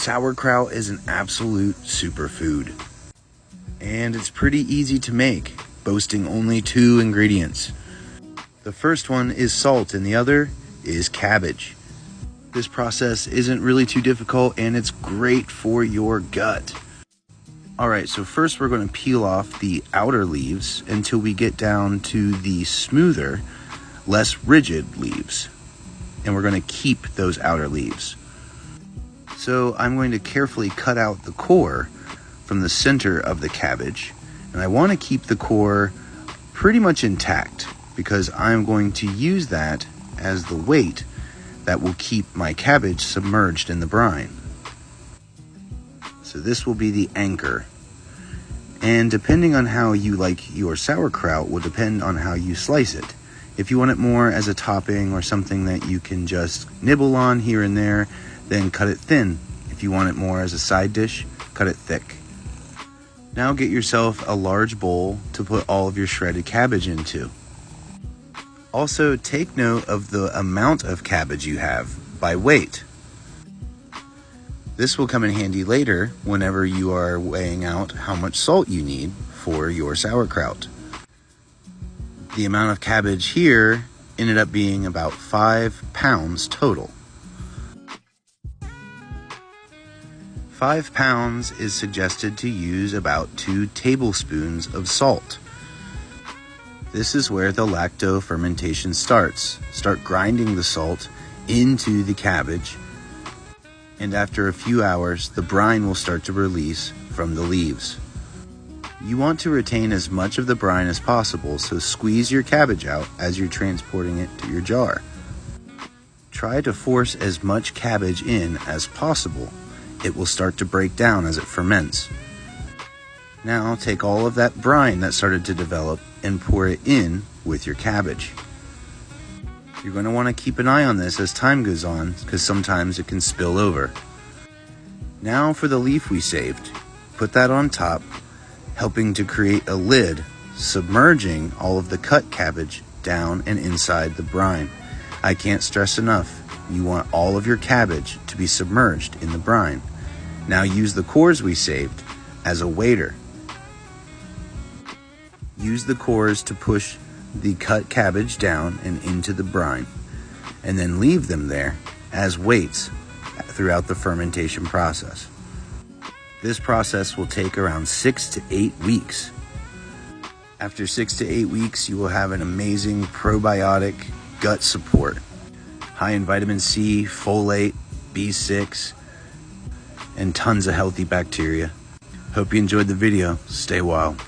Sauerkraut is an absolute superfood, and it's pretty easy to make, boasting only 2 ingredients. The first one is salt and the other is cabbage. This process isn't really too difficult and it's great for your gut. Alright, so first we're going to peel off the outer leaves until we get down to the smoother, less rigid leaves. And we're going to keep those outer leaves. So I'm going to carefully cut out the core from the center of the cabbage. And I want to keep the core pretty much intact because I'm going to use that as the weight that will keep my cabbage submerged in the brine. So this will be the anchor. And depending on how you like your sauerkraut will depend on how you slice it. If you want it more as a topping or something that you can just nibble on here and there, then cut it thin. If you want it more as a side dish, cut it thick. Now get yourself a large bowl to put all of your shredded cabbage into. Also, take note of the amount of cabbage you have by weight. This will come in handy later whenever you are weighing out how much salt you need for your sauerkraut. The amount of cabbage here ended up being about 5 pounds total. 5 pounds is suggested to use about 2 tablespoons of salt. This is where the lacto fermentation starts. Start grinding the salt into the cabbage, and after a few hours, the brine will start to release from the leaves. You want to retain as much of the brine as possible, so squeeze your cabbage out as you're transporting it to your jar. Try to force as much cabbage in as possible. It will start to break down as it ferments. Now take all of that brine that started to develop and pour it in with your cabbage. You're going to want to keep an eye on this as time goes on because sometimes it can spill over. Now for the leaf we saved. Put that on top, helping to create a lid, submerging all of the cut cabbage down and inside the brine. I can't stress enough, you want all of your cabbage to be submerged in the brine. Now use the cores we saved as a waiter. Use the cores to push the cut cabbage down and into the brine, and then leave them there as weights throughout the fermentation process. This process will take around 6 to 8 weeks. After 6 to 8 weeks, you will have an amazing probiotic gut support, high in vitamin C, folate, B6, and tons of healthy bacteria. Hope you enjoyed the video. Stay wild.